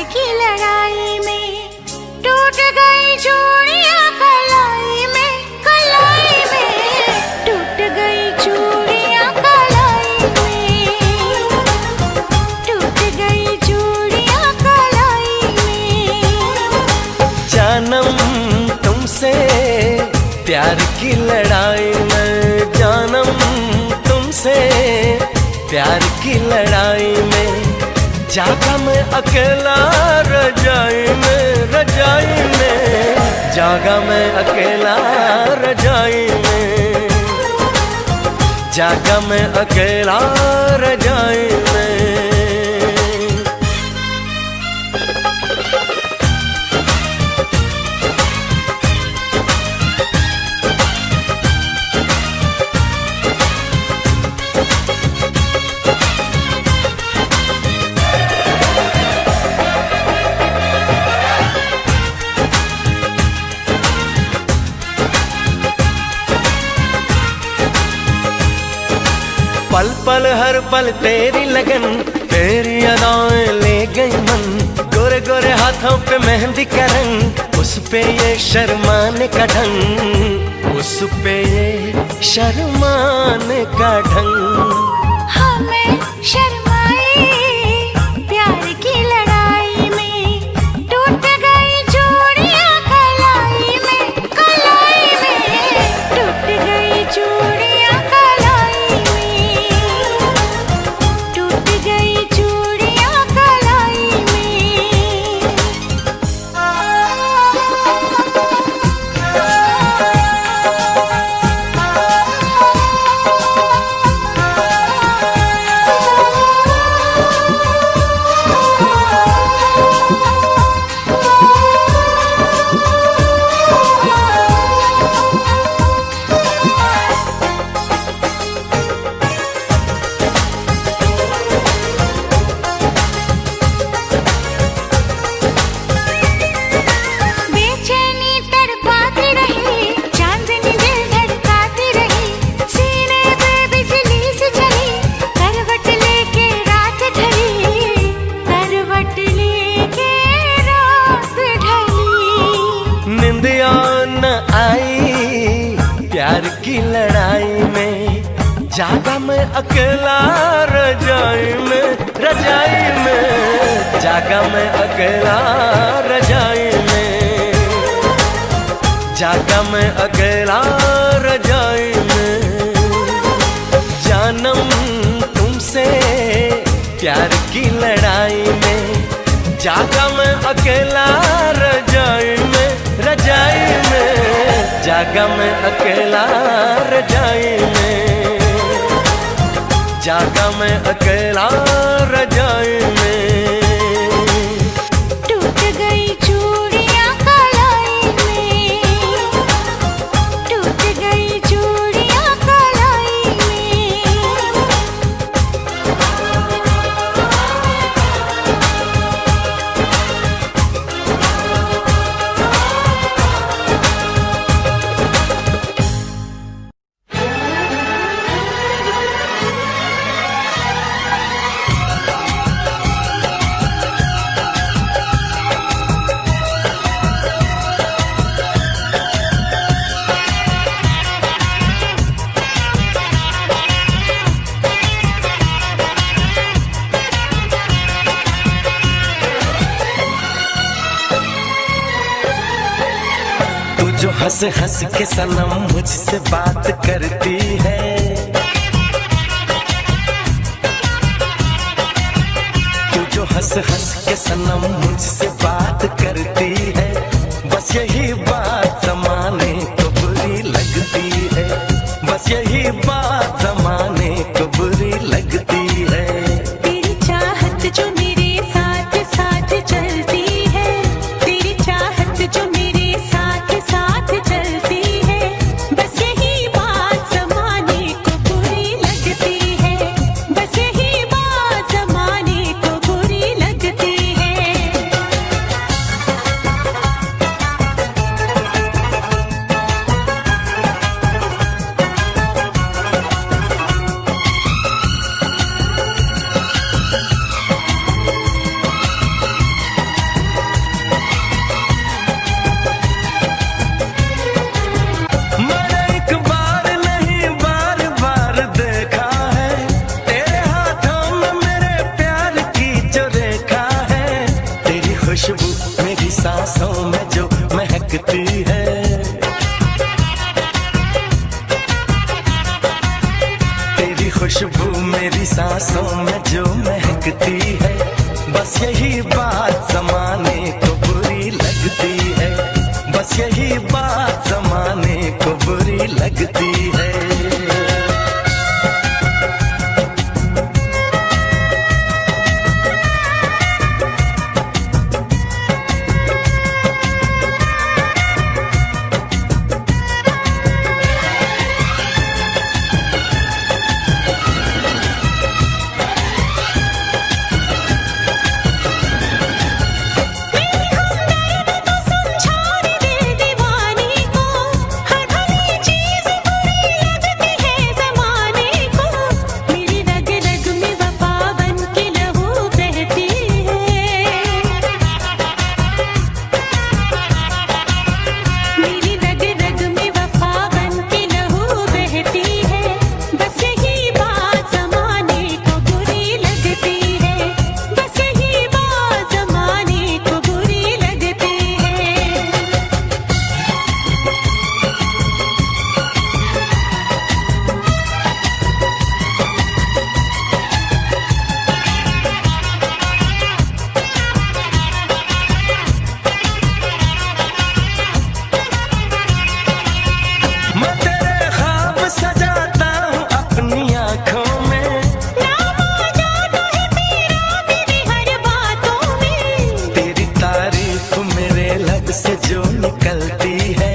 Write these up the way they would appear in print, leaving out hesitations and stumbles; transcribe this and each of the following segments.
की लड़ाई में टूट गई चूड़ियां कलाई में, कलाई में टूट गई चूड़ियां कलाई में, टूट गई चूड़ियां कलाई में। जानम तुमसे प्यार की लड़ाई में, जानम तुमसे प्यार की लड़ाई में, जागा मैं अकेला रजाई में, रजाई में जागा मैं अकेला रजाई में, जागा मैं अकेला रजाई में। पल पल हर पल तेरी लगन, तेरी अदाएं ले गई मन, गोरे गोरे हाथों पे मेहंदी का रंग, उस पे ये शर्माने का ढंग, उस पे ये शर्माने का ढंग। हमें शर्माए प्यार की लड़ाई में, टूट गई चूड़ियां कलाई में, कलाई में टूट गई चूड़ियां कलाई में, टूट गई चूड़ियां कलाई में। बेचैनी तड़पाती रही, चांदनी दिल धड़काती रही, सीने पे बिजली सी चली, करवट लेके रात ढली, करवट लेके रात ढली। निंदिया न आई प्यार की लड़ाई में, जागा मैं अकेला रजाई में, रजाई में जागा मैं अकेला रजाई में, जागा मैं अकेला रजाई में। जानम तुमसे प्यार की लड़ाई में, जागा मैं अकेला रजाई में, रजाई में जागा मैं अकेला रजाई में, जागा मैं अकेला रजाई में। टूट गई चूड़ियां कलाई में, टूट गई चूड़ियां कलाई में। जो हंस हंस के सनम मुझसे बात करती है, तू जो हंस हंस के सनम मुझसे बात करती है, बस यही बात जमाने को बुरी लगती है, बस यही बात जमाने को बुरी लगती है। तेरी चाहत जो मेरे साथ साथ चलती है, तेरी चाहत जो मेरे साथ साथ चलती है, बस यही बात जमाने को बुरी लगती है, बस यही बात जमाने को बुरी लगती है। खुशबू मेरी सांसों में जो महकती है, तेरी खुशबू मेरी सांसों में जो महकती है, बस यही बात ज़माने को बुरी लगती है, बस यही बात ज़माने को बुरी लगती है। से जो निकलती है,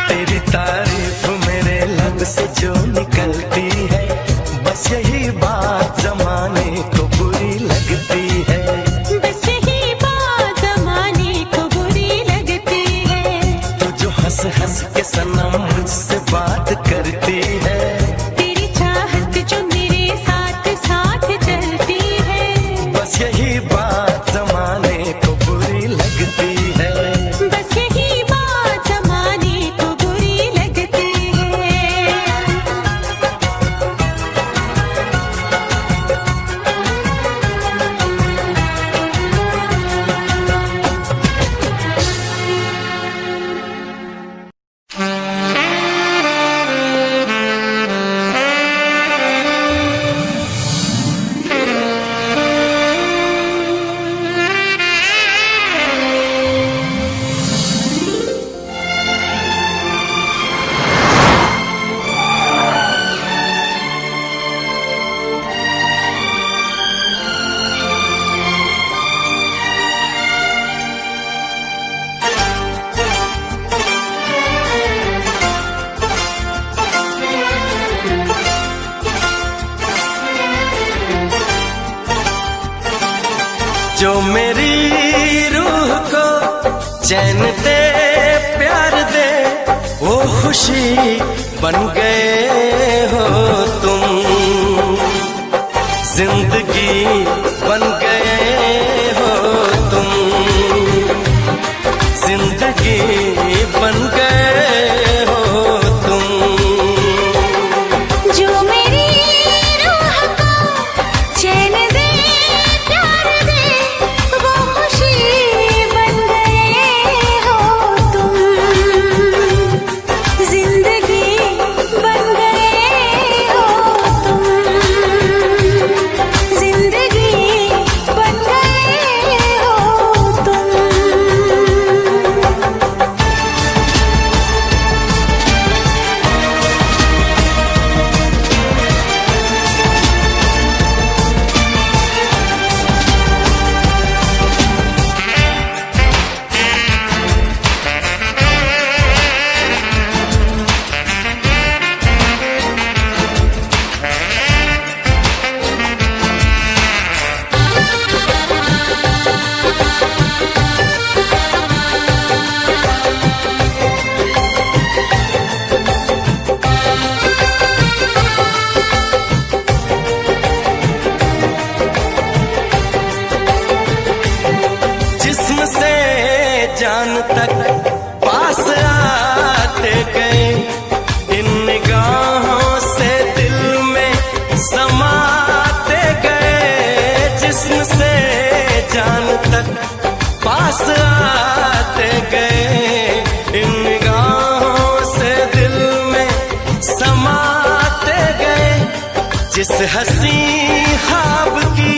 तेरी तारीफ मेरे लब से जो निकलती है, बस यही बात ज़माने को बुरी लगती है, बस यही बात ज़माने को बुरी लगती है। तू जो हंस हंस के सनम मुझसे बात करती है, तेरी चाहत जो मेरे साथ साथ चलती है, बस यही बात ज़माने को बुरी लगती है, बस यही बात ज़माने को बुरी लगती है। जो मेरी रूह को चैन दे प्यार दे, वो खुशी बन गए हो तुम, जिंदगी बन गए हो तुम, जिंदगी बन गए हो तुम। जो मेरी रूह को चैन दे प्यार दे, वो खुशी बन गए हो तुम, जिंदगी बन गए हो तुम, जिंदगी बन गए हो तुम। जिस्म से जान तक पास आते गए, इन निगाहों से दिल में समाते हंसी ख्वाब की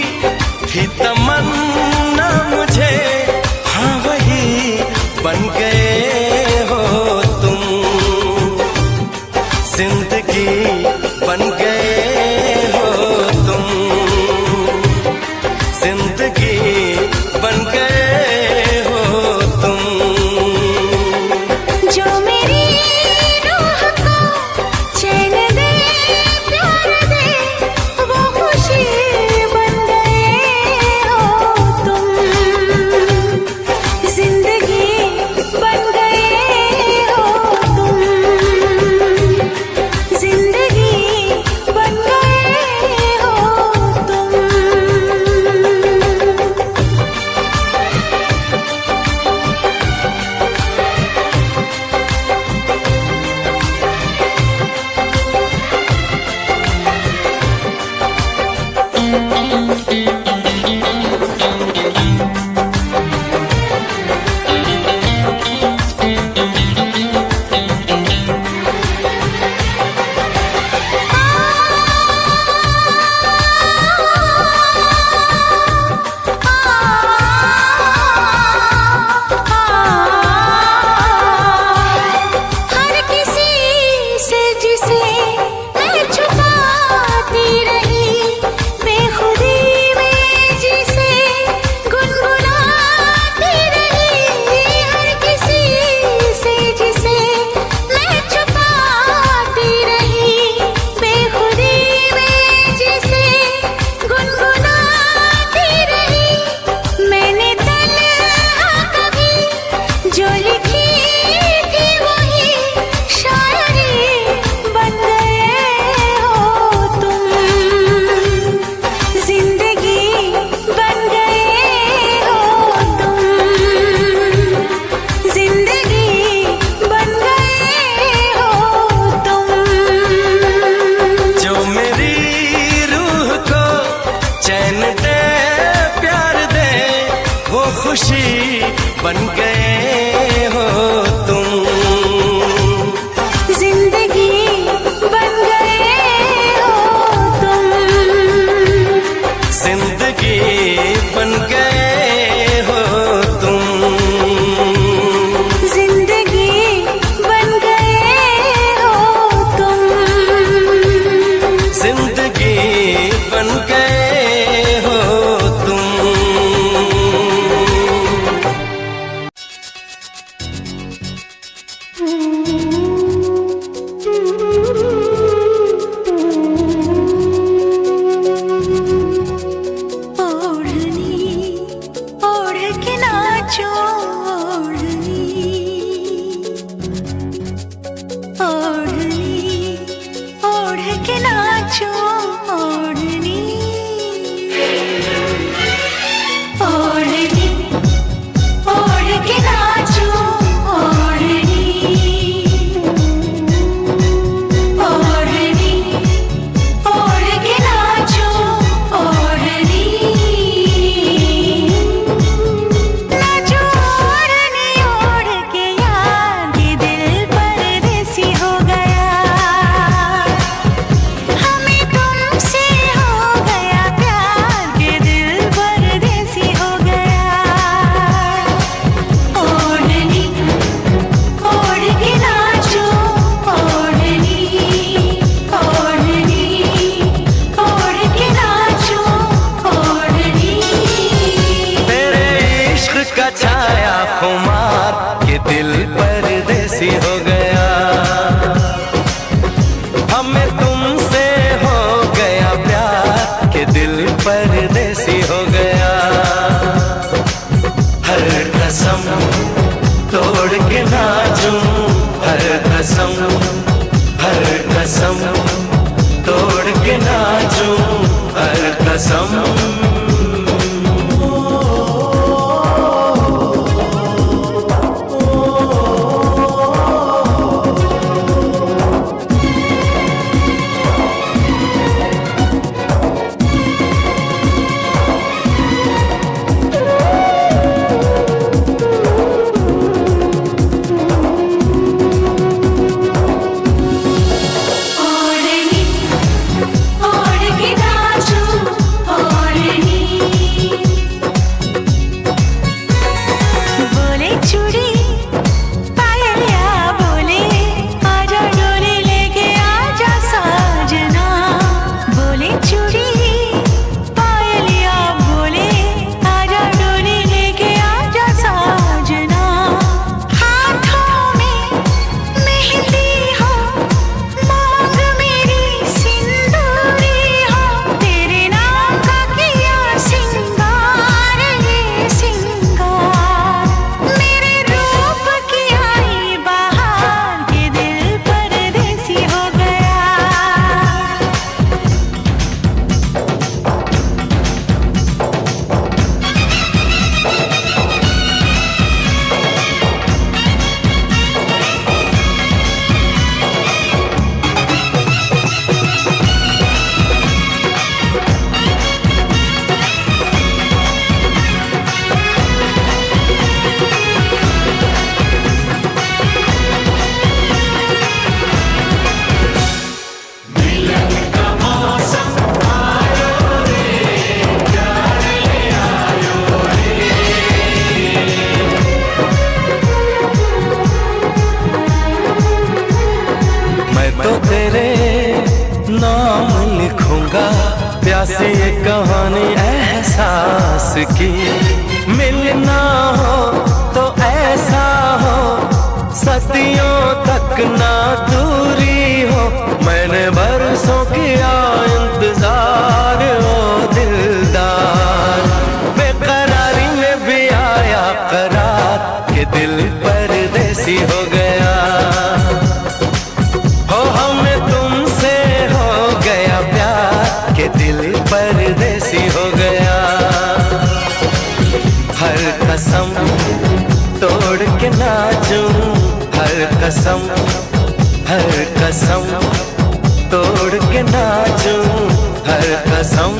थी तमन्ना मुझे, हाँ वही बन गए हो तुम। जिंदगी बन गए हो तुम, जिंदगी बन गए हो तुम। जो मेरी रूह को चैन दे प्यार दे, वो खुशी बन गए हो तुम। जिंदगी बन गए हो तुम, जिंदगी बन गए हो तुम। हर किसी से जिसे मैं छुपाती रही, बेखुदी में जिसे गुनगुनाती रही। हर किसी से जिसे मैं छुपाती रही, बेखुदी में जिसे गुनगुनाती रही। मैंने तन्हा कभी जो लिखी थी वही शायरी बन गए हो तुम। जिंदगी बन गए हो तुम, जिंदगी बन गए हो तुम। जो मेरी रूह को चैन दे प्यार दे, वो खुशी बन गए हो तुम। जिंदगी बन गए हो तुम, जिंदगी बन गए हो तुम। जिंदगी बन गए हो तुम। जिंदगी बन गए हो तुम। ओढ़नी ओढ़ के नाचो, ओढ़नी ओढ़नी ओढ़ के नाचो, ओढ़नी ओढ़नी ओढ़ के नाचो, ओढ़नी ओढ़नी ओढ़ के नाचो, ओढ़नी नाचो। ओढ़नी ओढ़ के यार ये दिल परदेसी हो गया, हमें तुमसे हो गया प्यार, ये दिल परदेसी हो गया। ओढ़नी ओढ़ के नाचो, ओढ़नी ओढ़नी ओढ़ के नाचो, ओढ़नी। तेरे इश्क का छाया खुमार के दिल परदेसी हो गया, हमें तुमसे हो गया प्यार के दिल परदेसी हो गया। हर कसम तोड़ के नाचूं, हर कसम तोड़ के नाचूं, हर कसम। ओढ़नी ओढ़ के कहानी एहसास की। मिलना हो तो ऐसा हो, सदियों तक ना दूरी हो। मैंने बरसों किया इंतजार ओ दिलदार, बेकरारी में भी आया करार के दिल परदेसी हो गया। हो हमें तुमसे हो गया प्यार के दिल परदेसी हो गया। हर कसम तोड़ के नाचूं, हर कसम तोड़ के नाचूं, हर कसम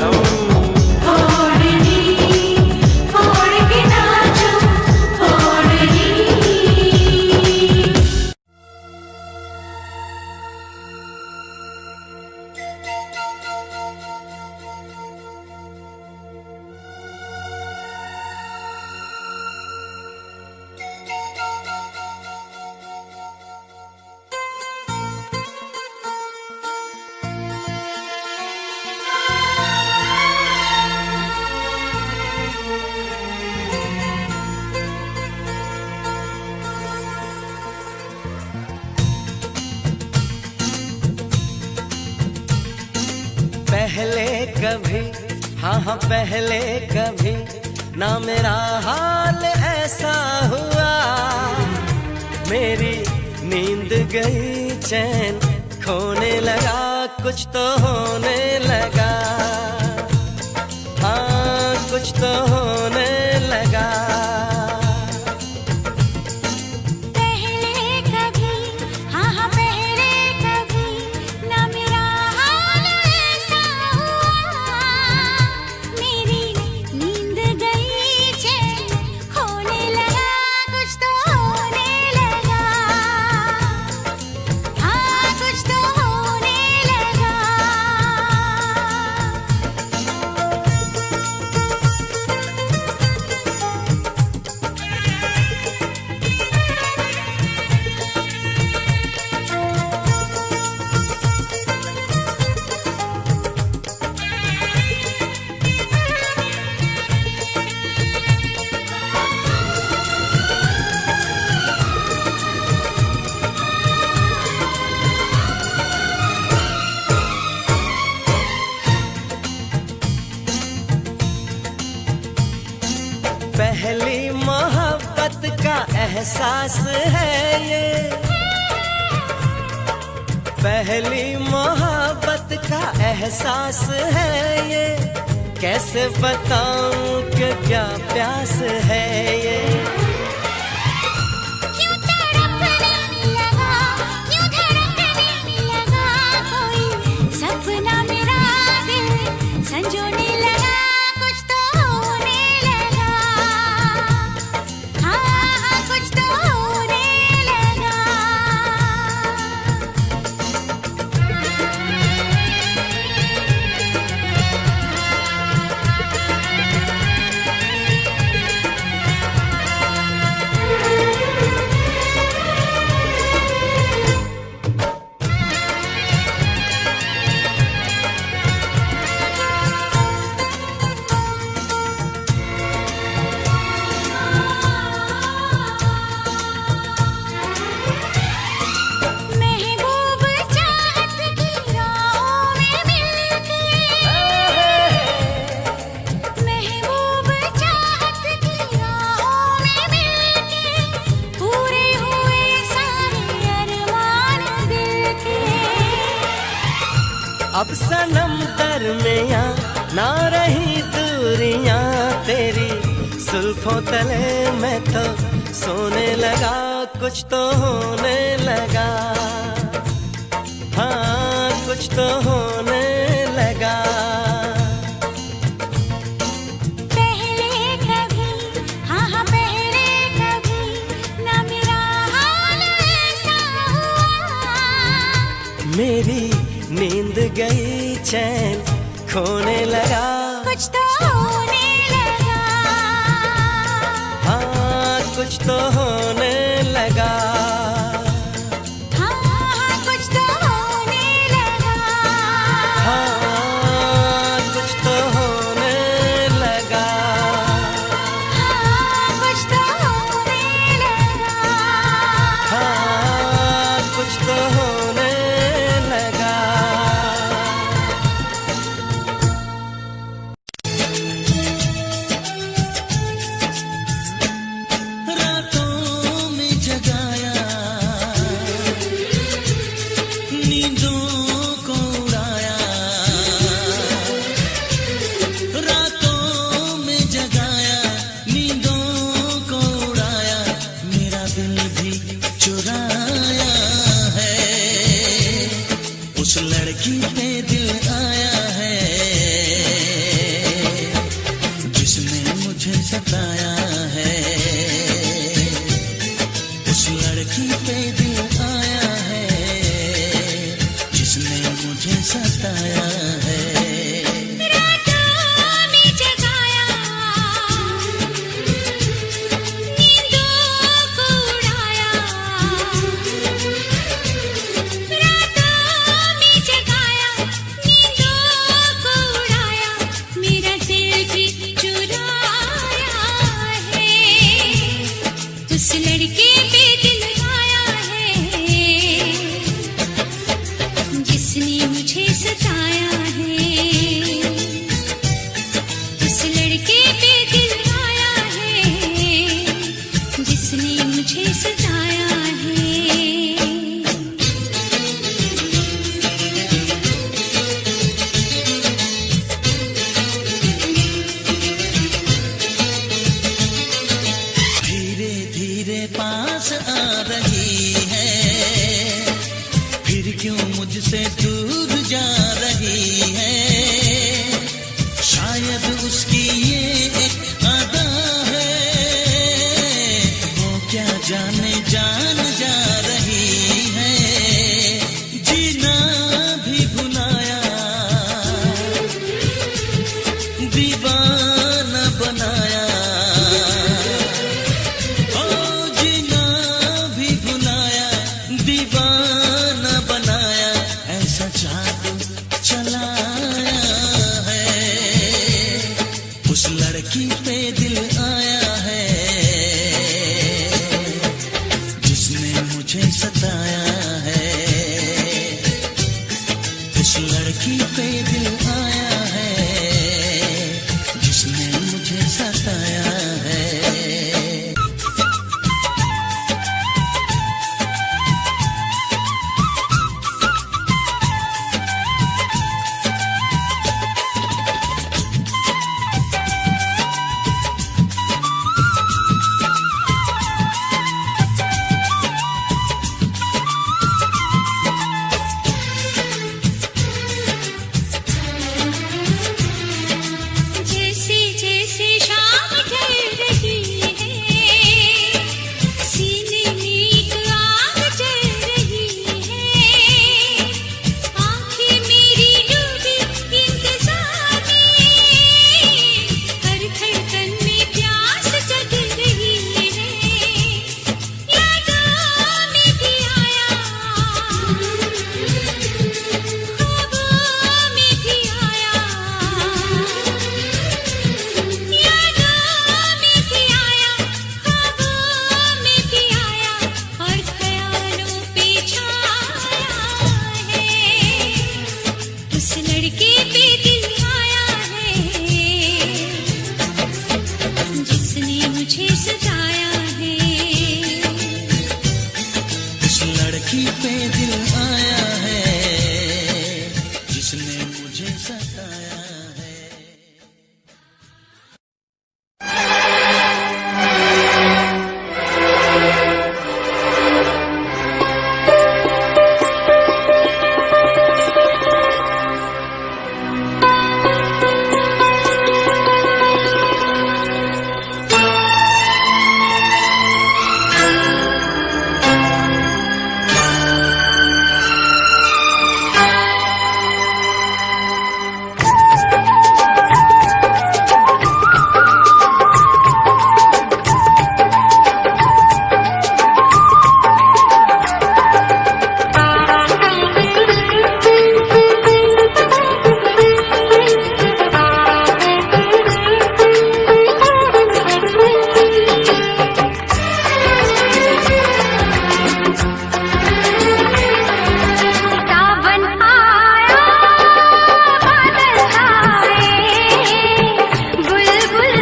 पहले कभी, हाँ पहले कभी ना मेरा हाल ऐसा हुआ। मेरी नींद गई, चैन खोने लगा, कुछ तो होने लगा। हाँ कुछ तो होने लगा। पहली मोहब्बत का एहसास है ये, पहली मोहब्बत का एहसास है ये। कैसे बताऊं कि क्या प्यास है ये। क्यों तड़पने लगा, क्यों धड़कने लगा, कोई सपना मेरा दिल संजोने लगा। कुछ तो होने लगा, हाँ कुछ तो होने लगा। अब सनम दरमियां ना रही दूरियां तेरी, जुल्फों तले मैं तो सोने लगा। कुछ तो होने लगा, हाँ कुछ तो होने लगा। पहले कभी, हाँ पहले कभी ना मेरा हाल ऐसा हुआ। मेरी नींद गई, चैन खोने लगा। कुछ तो होने लगा, हाँ कुछ तो होने लगा। हाँ कुछ तो होने लगा, हाँ कुछ तो मुझसे दूर जा रही है, शायद उसकी ये एक अदा है, वो क्या जाने जान जा रही है, जीना भी भुलाया, दीवाना बनाया, ओ जीना भी भुलाया, दीवाना बनाया, ऐसा जादू चलाया है, उस लड़की पे दिल आया है, जिसने मुझे सताया है, उस लड़की पे दिल आया है, जिसने मुझे सताया है। जैसे जैसे शाम ढल रही है, सीने में एक आग जल रही है, आंखें मेरी डूबी इंतजार में, हर धड़कन में प्यास जग रही है, यादों में भी आया, ख्वाबों में भी आया, यादों में भी आया, ख्वाबों में भी आया, और ख्यालों पे छाया है, उस लड़के पे दिल आया है, जिसने मुझे सताया है। उस लड़की पे दिल आया है, जिसने मुझे सताया है। सावन आया, बादल छाए, बुलबुल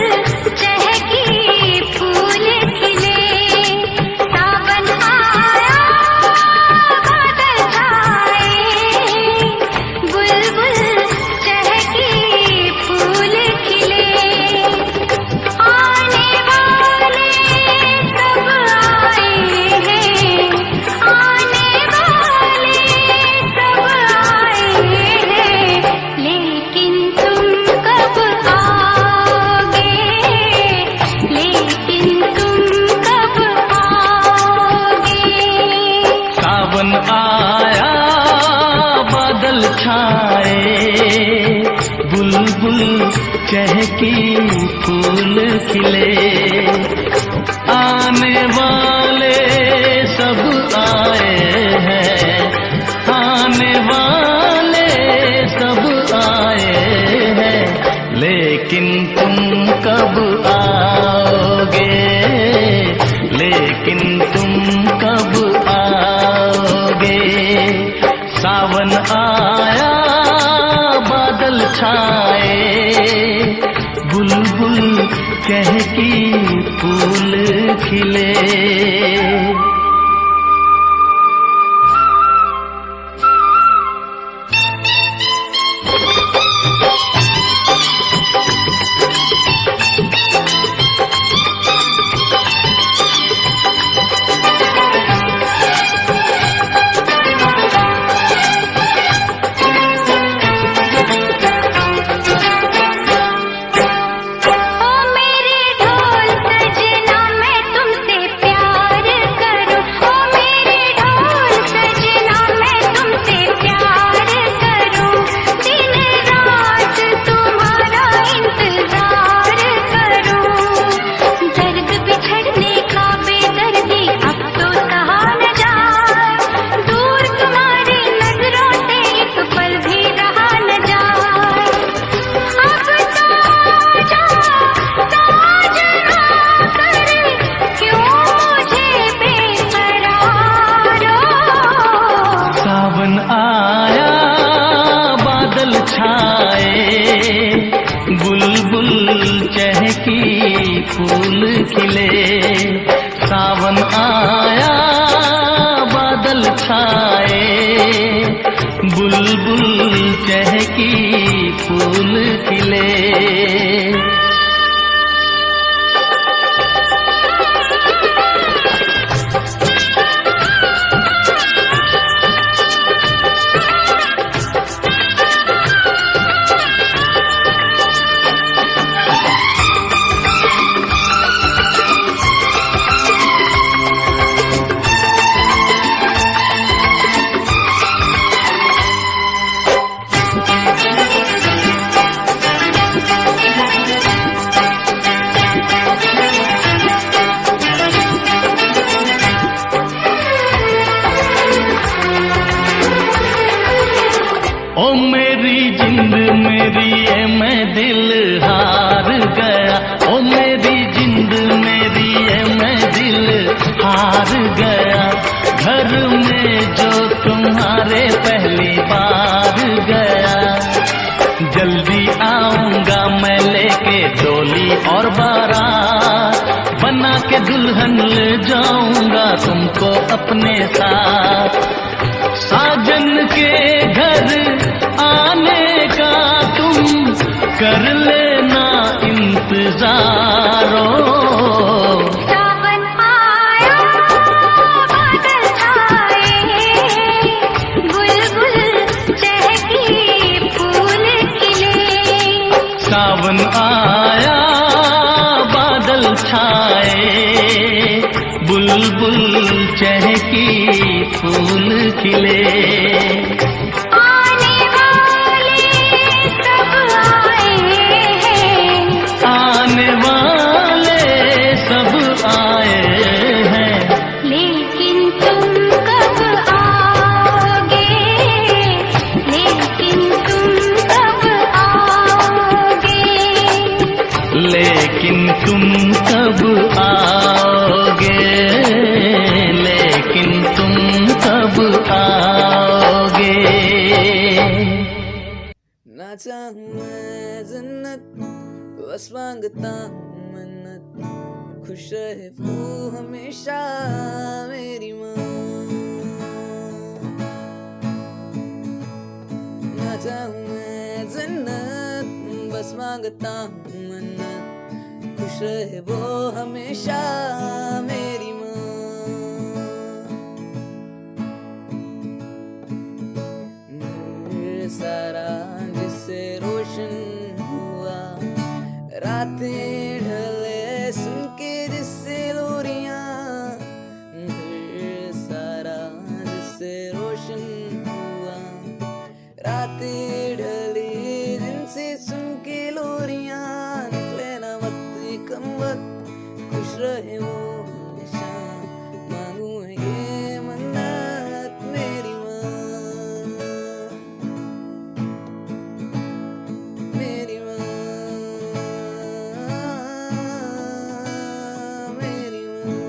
चहकी, फूल खिले, सावन आया, बादल छाए, बुलबुल चहकी, फूल खिले, आने वाले सब आए हैं, आने वाले सब आए हैं, लेकिन तुम कब आओगे, लेकिन तुम कब आओगे। सावन आया, बादल छाए, बुलबुल चहकी, फूल खिले, आने वाले सब आए हैं, आने वाले सब आए हैं, लेकिन तुम कब आओगे, लेकिन तुम कब आओगे। सावन आया, बादल छाए, बुलबुल चहकी, फूल खिले। फूल खिले। सावन आया बादल छाए, बुलबुल चहकी फूल खिले। ओ मेरी जिंद मेरी ये मैं दिल हार गया। ओ मेरी जिंद मेरी ये मैं दिल हार गया। घर में जो तुम्हारे पहली बार गया। जल्दी आऊंगा मैं लेके डोली और बारात, बना के दुल्हन ले जाऊंगा तुमको अपने साथ। साजन के घर आने का तुम कर लेना इंतजारो। सावन आया बादल छाए, बुलबुल चहकी फूल खिले। सावन आया बादल छाए, बुलबुल चहकी फूल खिले। आने वाले सब आए हैं, आने वाले सब आए हैं, लेकिन तुम कब आओगे, लेकिन तुम कब आओगे। लेकिन तुम कब आओगे, लेकिन तुम कब आओगे। ना चाहूं मैं जन्नत, बस मांगता हूँ मन्नत, खुश रहे वो हमेशा मेरी माँ। ना चाहूं मैं जन्नत, बस मांगता हूँ मन्नत, खुश रहे वो हमेशा मेरी माँ। सारा जिससे रोशन हुआ, रातें ढले सुन के जिससे लोरियां। सारा जिससे रोशन हुआ, रातें ढली जिनसे सुन के लोरियां। निकले ना वक्त कम वक्त, खुश रहे वो हमेशा, मांगू मैं ये मन्नत मेरी माँ, मेरी माँ, मेरी माँ।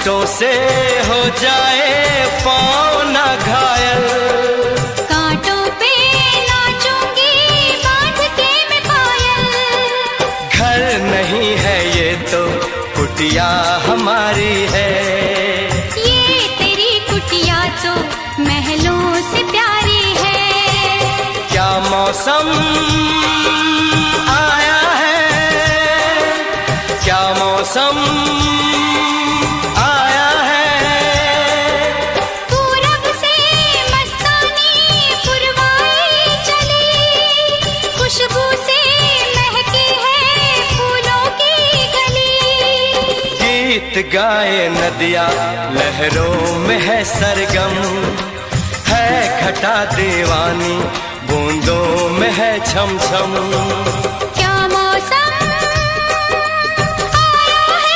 कांटों से हो जाए पाँव ना घायल, कांटों पे नाचूंगी बांध के मैं पायल। घर नहीं है ये तो कुटिया हमारी है, ये तेरी कुटिया तो महलों से प्यारी है। क्या मौसम आया है, क्या मौसम आया है। पूरब से मस्तानी पुरवाई चली, खुशबू से महकी है फूलों की गली। गीत गाए नदिया लहरों में है सरगम, है घटा दीवानी बूंदों में है छम छम। क्या मौसम आया है।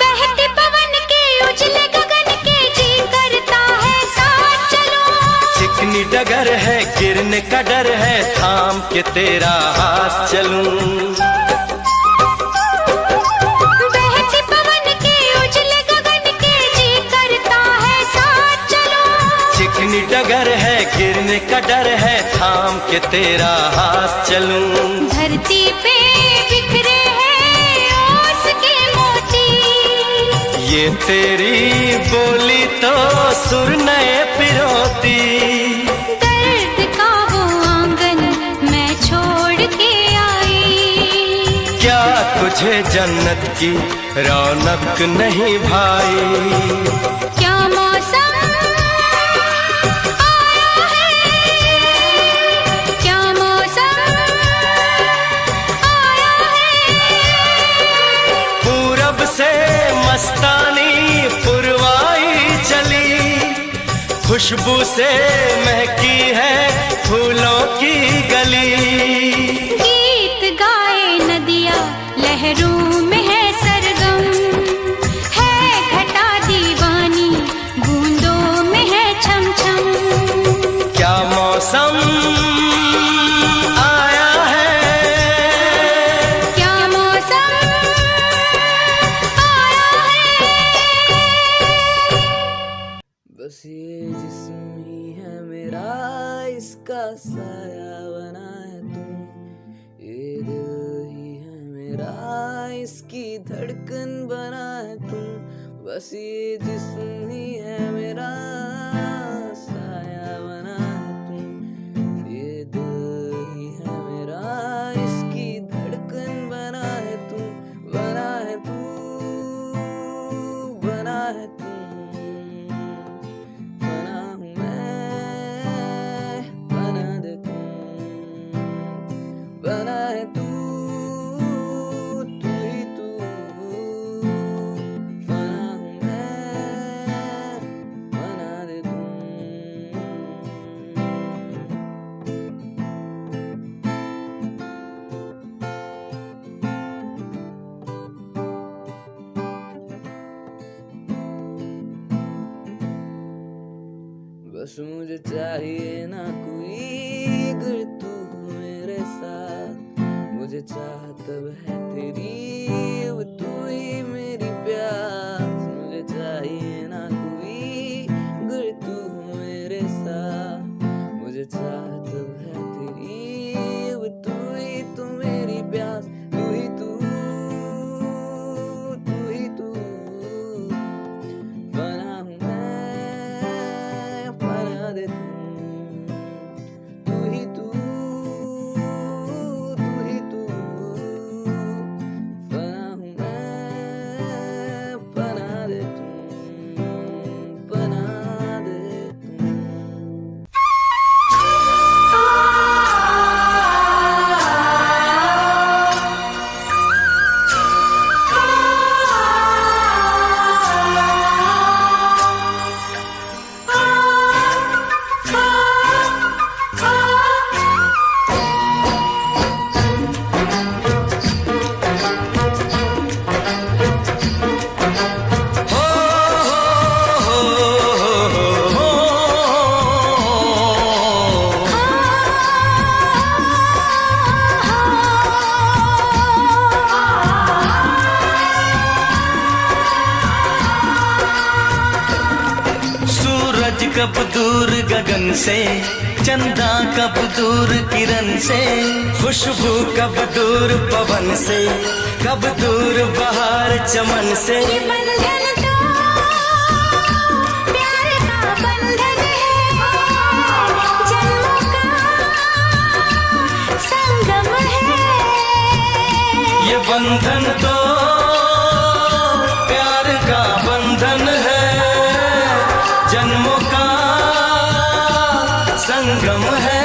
बहते पवन के उजले गगन के जी करता है साथ चलो। चिकनी डगर है गिरने का डर है, थाम के तेरा हाथ चलूं। बहते पवन के उजले गगन के जी करता है साथ चलो। चिकनी डगर है गिरने का डर है, थाम के तेरा हाथ चलूं। धरती पे बिखरे हैं ओस के मोती, ये तेरी बोली तो सुर नए पिरोती। दर्द का वो आंगन मैं छोड़ के आई। क्या तुझे जन्नत की रौनक नहीं भाई। क्या मौसम आया है, क्या मौसम आया है। पूरब से मस्तानी पुरवाई चली, खुशबू से महकी है फूलों की गली। गीत गाए नदिया लहरों में है सरगम, है घटा दीवानी बूंदों में है छम छम। क्या मौसम आया है, क्या मौसम आया है। बस ये जिस्म ही है मेरा, इसका साया बना है तुम। ये दिल ही है मेरा, इसकी धड़कन बना है तुम। बस ये जिस्म ही है मेरा, साया बना है तुम। ये दिल ही है मेरा, इसकी धड़कन बना है तुम। बना है तू, बना है तुम, बना हूँ मैं, बना दे तुम। बना है तू, तू ही तू, बना हूँ मैं, बना दे तुम। बस मुझे चाहिए ना कोई, अगर तू हो मेरे साथ। मुझे चाह तब है तेरी, अब तू ही मेरी प्यास। मुझे चाहिए ना कोई, अगर तू हो मेरे साथ। मुझे चाह तब है तेरी, अब तू ही तो मेरी प्यास। तू ही तू, तू ही तू, बना हूँ मैं, बना दे तुम। तू ही तू, तू ही तू, बना हूँ मैं, बना दे तुम, बना दे तुम। कब दूर गगन से, चंदा कब दूर किरण से, खुशबू कब दूर पवन से, कब दूर बहार चमन से। ये बंधन तो प्यार का बंधन है, जन्मों का संगम है। ये बंधन तो प्यार का बंधन है, जन्मों का संगम है।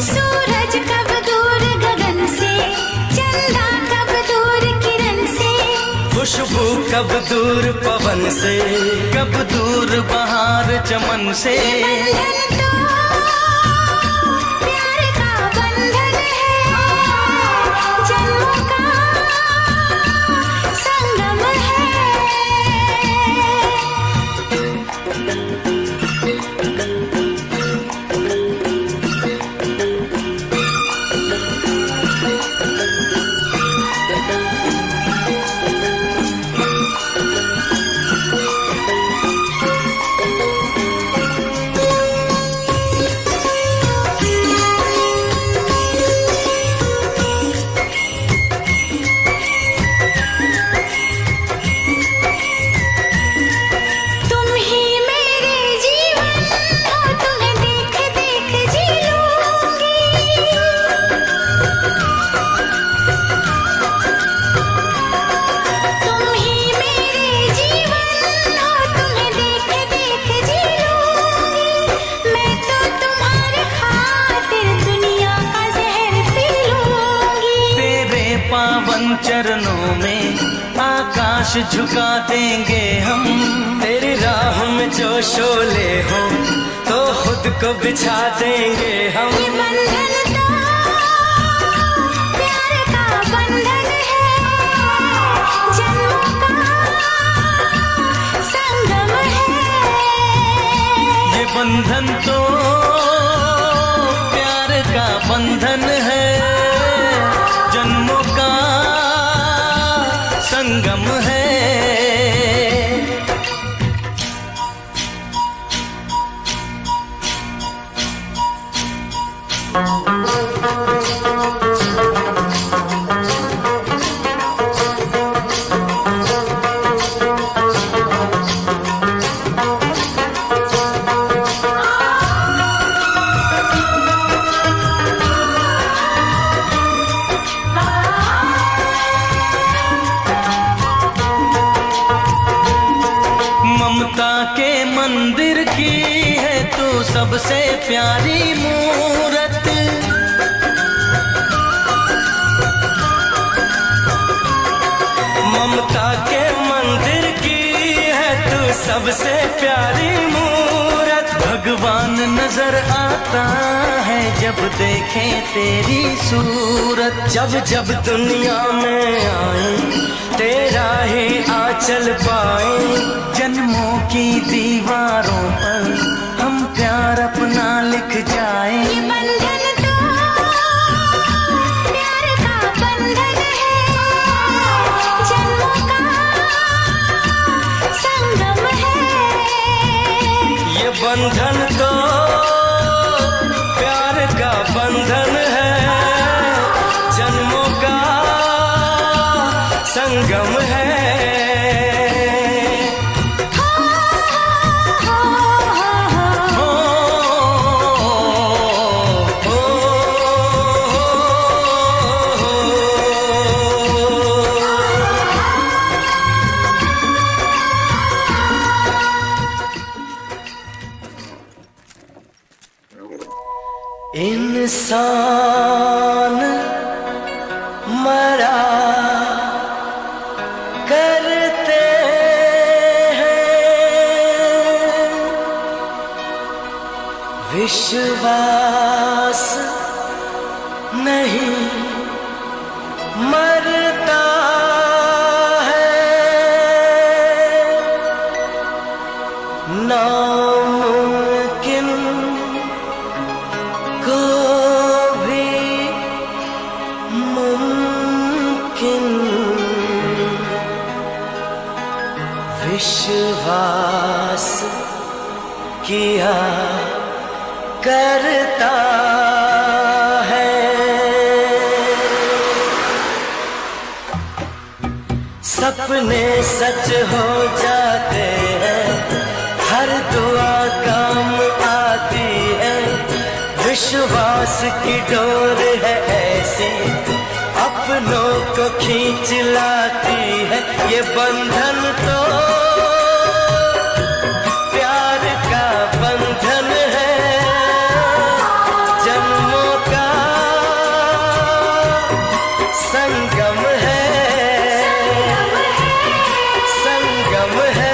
सूरज कब दूर गगन से, चंदा कब दूर किरण से, खुशबू कब दूर पवन से, कब दूर बहार चमन से। बंधन तो प्यार का बंधन है, जन्मों का संगम है। तुम ही मेरे जीवन हो, तुम्हें देख देख जी लूंगी। तुम ही मेरे जीवन हो, तुम्हें देख देख जी लूंगी। मैं तो तुम्हारे खातिर दुनिया का जहर पी लूंगी। तेरे पावन चरणों में आकाश झुका देंगे हम। तेरी राह में जो शोले हो तो खुद को बिछा देंगे हम। ये बंधन तो प्यार का बंधन है, जन्मों का संगम है। ये बंधन तो प्यार का बंधन है, जन्मों का संगम है। ममता के मंदिर की है तू सबसे प्यारी मूरत। ममता के मंदिर की है तू सबसे प्यारी मूरत। भगवान नजर आता है जब देखे तेरी सूरत। जब जब दुनिया में आए तेरा ही आंचल पाए। जन्मों की दीवारों पर हम प्यार अपना लिख जाए। ये बंधन तो प्यार का बंधन है, जन्मों का संगम है। ये बंधन तो प्यार का बंधन है, जन्मों का संगम है। इंसान मरा करते हैं, विश्वास नहीं मरता है। नामुमकिन को भी मुमकिन विश्वास किया करता है। सपने सच हो जाते हैं, हर दुआ काम आती है। विश्वास की डोर है ऐसी, अपनों को खींच लाती है। ये बंधन तो प्यार का बंधन है, जन्मों का संगम है, संगम है।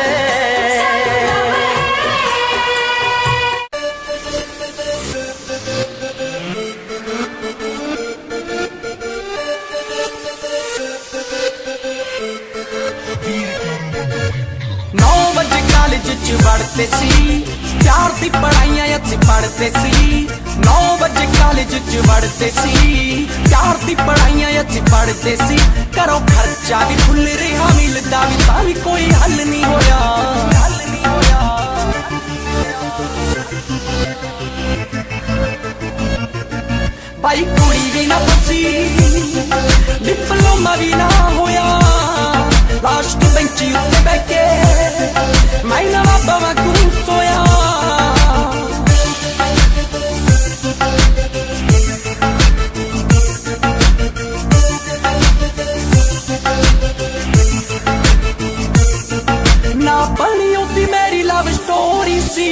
कॉलेज च पढ़ते सी, प्यार दी पढ़ाइयां अच पढ़ते सी। 9 बजे कॉलेज च पढ़ते सी, प्यार दी पढ़ाइयां अच पढ़ते सी। घरों खर्चा भी फुल रहा, मिलदा भी तां भी कोई हल नहीं होया, हल नहीं होया। भाई कुड़ी भी ना बची, डिप्लोमा भी ना होया। लास्ट बेंच उत्ते बैठे मैं ना बाबा को सोया। ना बनी होती मेरी लव स्टोरी सी।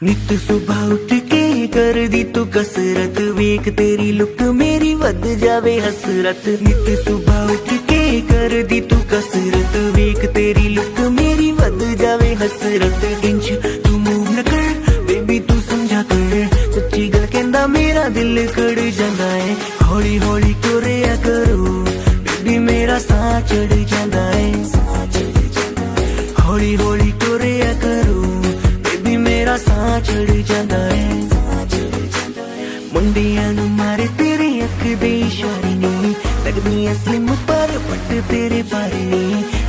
नित सुबह उठ के कर दी तू कसरत, वेख तेरी लुक मेरी वध जावे हसरत। नित सुबह उठ के कर दी तू कसरत, वेख तेरी लुक मेरी वध जावे हसरत। इंच तू मूव न कर बेबी तू समझा कर, सच्ची गल कहंदा मेरा दिल कड़ जांदा है। हौली हौली टुरिया करो बेबी मेरा साह चढ़ जांदा है। हौली हौली टुरिया करो बेबी मेरा साह चढ़ जांदा है। मुंडियां नूं मारे तेरे अख दे इशारे नी, लगदियां स्लिम पर पट तेरे बारे नी।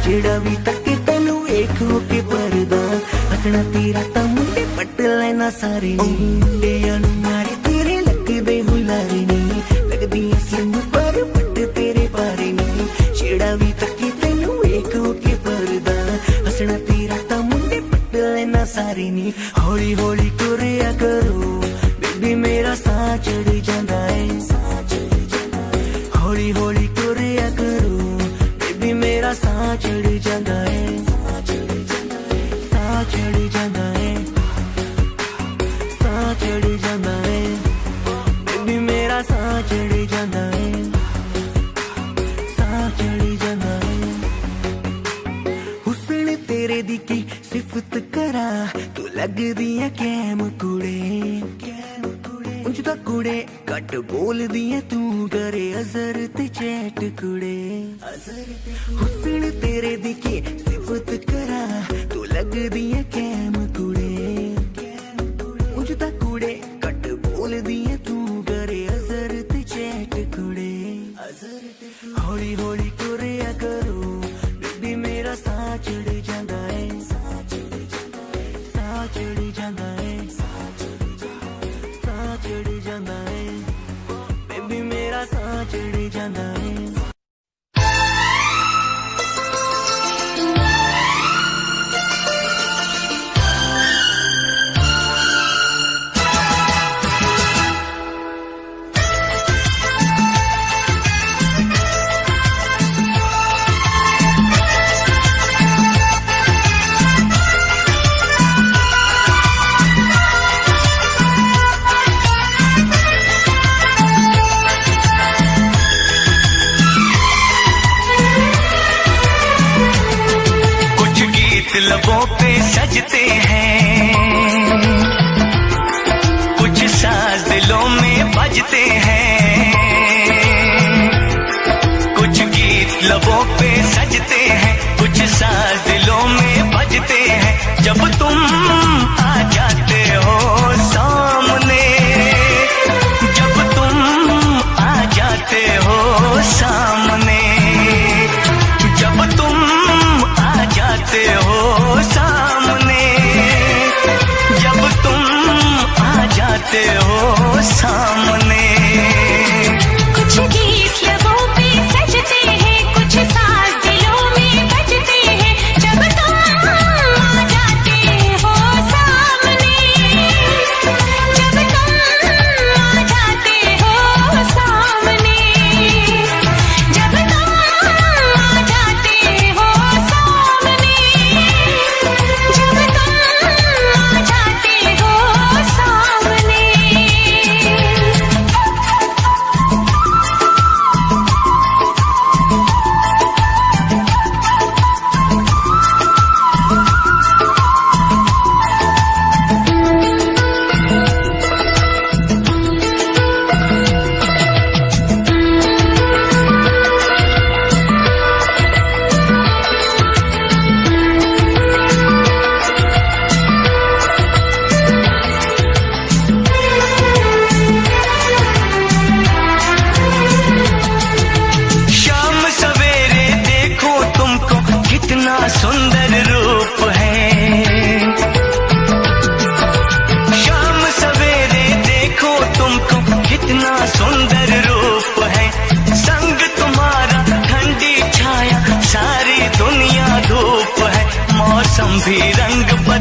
जेड़ा भी तके तैनूं वेख हो के परदा, हसना तेरा तां मुंडे पट लेना सारे नी। मुंडियां नूं मारे तेरे लगदे हुलारे नी, लगदियां स्लिम पर पट तेरे बारे नी। जेड़ा भी तके तैनूं वेख हो के परदा, हसना तेरा तां मुंडे पट लेना सारे नी। हौली हौली टुरिया करो बेबी मेरा साह चढ़ जांदा है। हौली हौली टुरिया करो बेबी मेरा साह चढ़ जांदा है। साह चढ़ जांदा है, साह चढ़ जांदा है बेबी मेरा साह चढ़ जांदा है। साह चढ़ जांदा है। हुस्न तेरे दी की सिफत करा, तू लगदी है कैम कुड़े। उंज दा कुड़े घट बोलदी है तू, करे अजर ते चैट कुड़े। हुस्न तेरे दी की सिफत करा, तू लगदी है कैम कुड़े। उंज दा कुड़े घट बोलदी है तू, करे अजर ते चैट कुड़े। हौली हौली टुरिया करो बेबी मेरा साह चढ़ जांदा है। साह चढ़ जांदा है, साह चढ़ जांदा है बेबी मेरा साह चढ़ जांदा है। लबों पे सजते हैं, कुछ साज दिलों में बजते हैं। कुछ गीत लबों पे सजते हैं, कुछ साज दिलों में बजते हैं। जब तुम आ जाते हो सामने, जब तुम आ जाते हो सामने,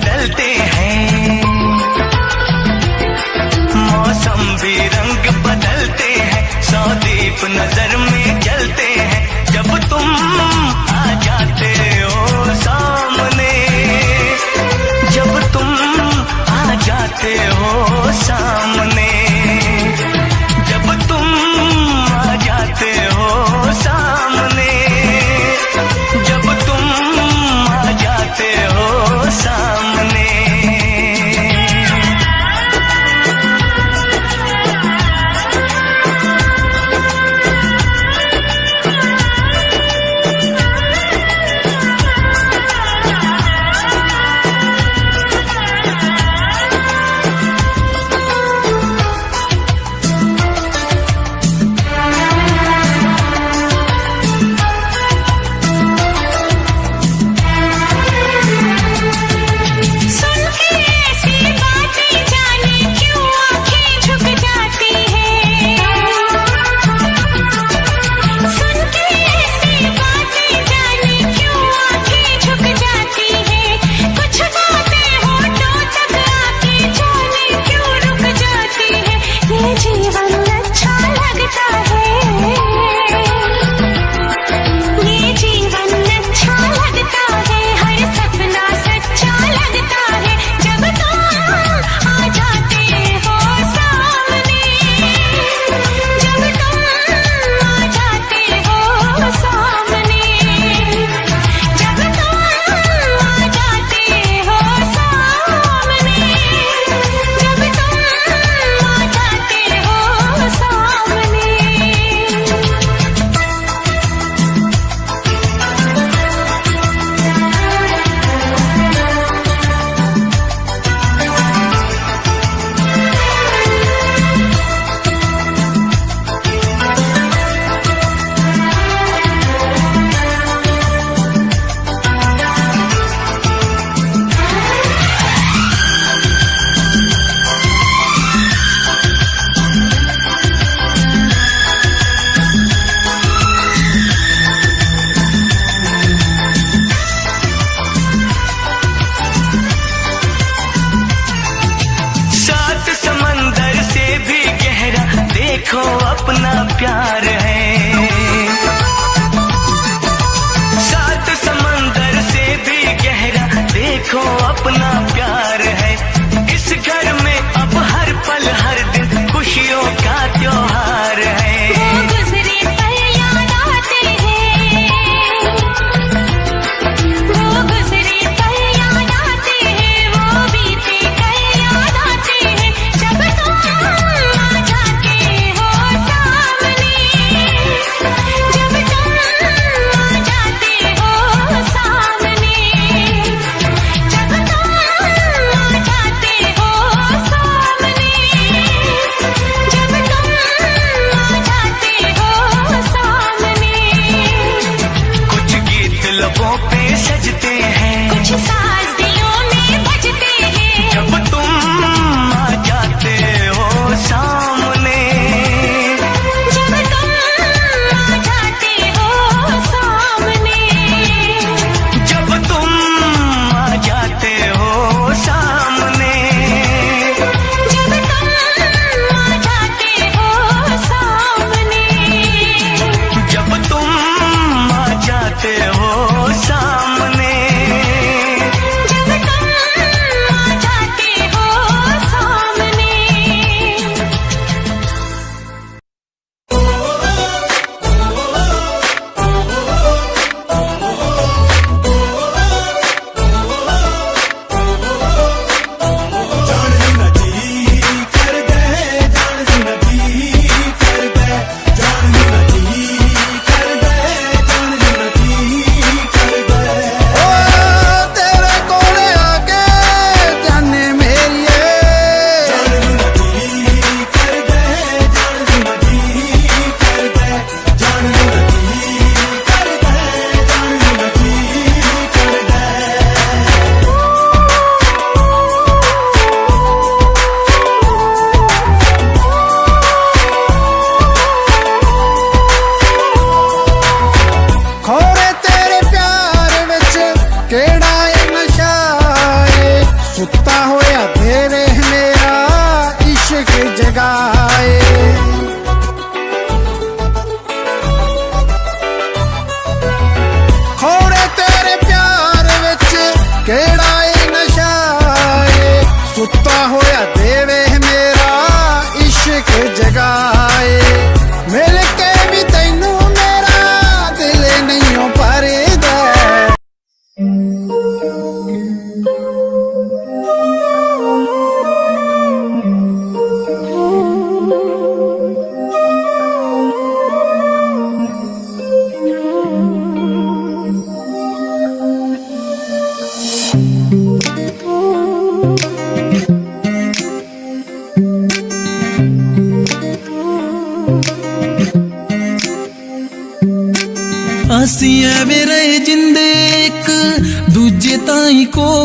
बदलते हैं, मौसम भी रंग बदलते हैं, सौ दीप नजर में जलते हैं जब तुम आ जाते हो सामने, जब तुम आ जाते हो सामने, जब तुम आ जाते हो सामने, जब तुम आ जाते हो सामने।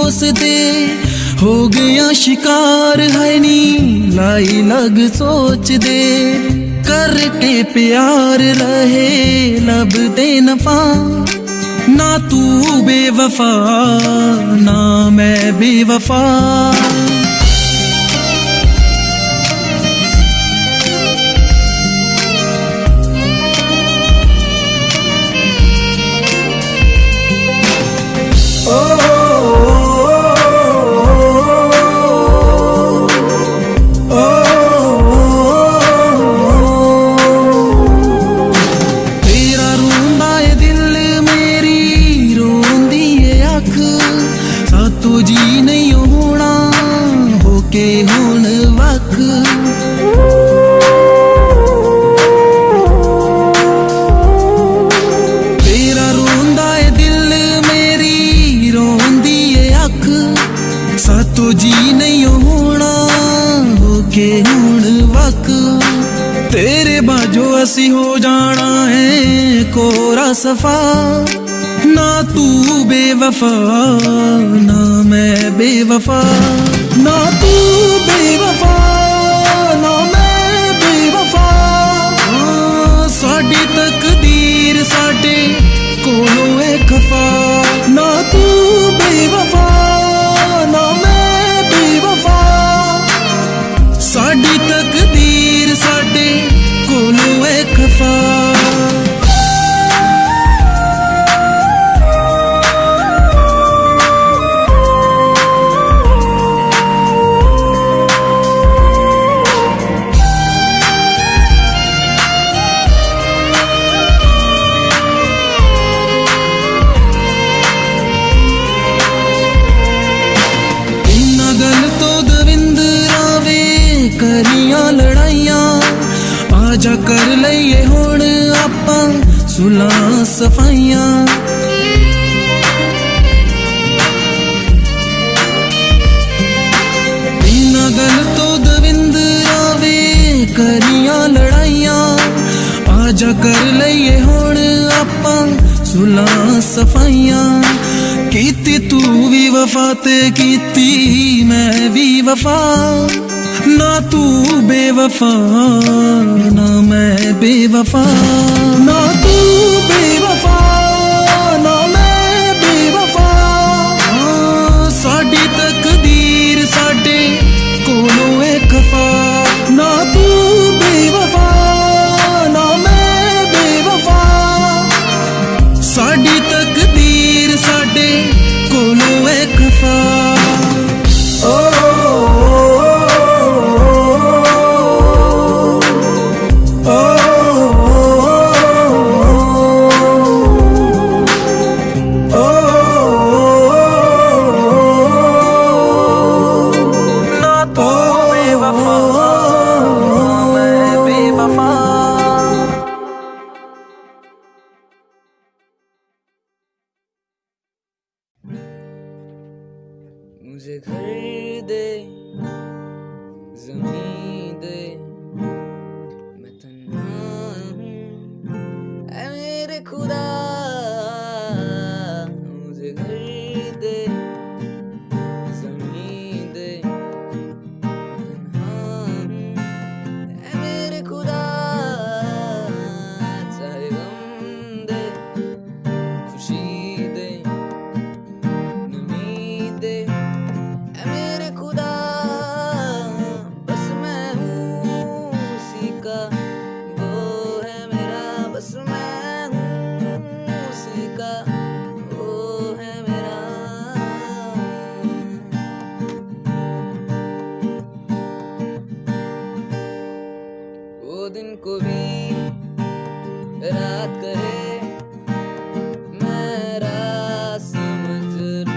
कोसते हो गया शिकार है नी लाई लग सोच दे करके प्यार रहे लब दे नफा ना तू बेवफा ना मैं बेवफा तेरे बाजो असी हो जाना है कोरा सफा ना तू बेवफा ना मैं बेवफा ना तू बेवफा ना मैं बेवफा साडी तकदीर साडे कोलों है खफा ना तू बेवफा ना मैं बेवफा साडी तकदीर साडे कोलों है खफा करियां लड़ाइयां आजा कर लईए हुण आपां सुलह सफाइयां बिना गल तो दविंद आवे करियां लड़ाइयां आजा कर लईए हुण आपां सुलह सफाइयां कीती तू भी वफा ते कीती मैं भी वफा ना तू बेवफा ना मैं बेवफा ना तू बेवफा ना मैं बेवफा साडी तकदीर साडे कोलों है खफा ना तू बेवफा ना मैं बेवफा साडी तकदीर साडे कोलों है खफा मुझे घर दे ज़मीन दे मैं तन्हा हूँ ऐ मेरे खुदा मुझे घर दे ज़मीन दे मैं तन्हा हूँ ऐ मेरे खुदा चाहे गम दे खुशी दे नमी दे मेरे खुदा बस मैं हूँ उसी का वो है मेरा बस मैं हूँ उसी का वो है मेरा वो दिन को भी रात कहे मैं रात समझ लूँ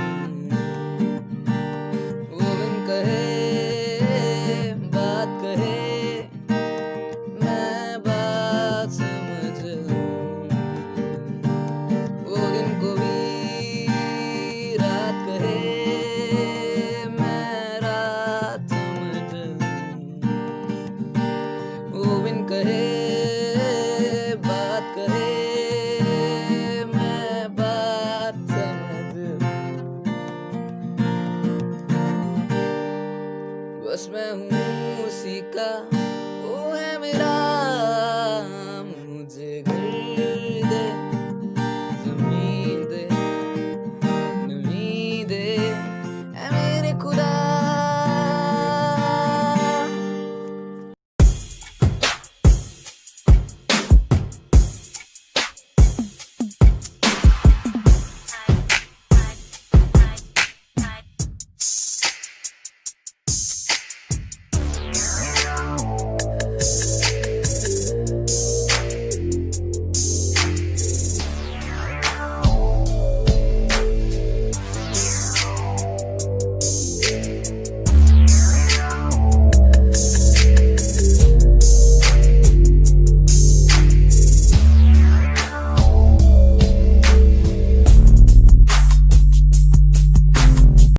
वो बिन कहे बात कहे मैं बात समझ लूँ वो दिन को भी रात कहे मैं रात समझ लूँ वो बिन कहे बस मैं हूँ उसी का, वो है मेरा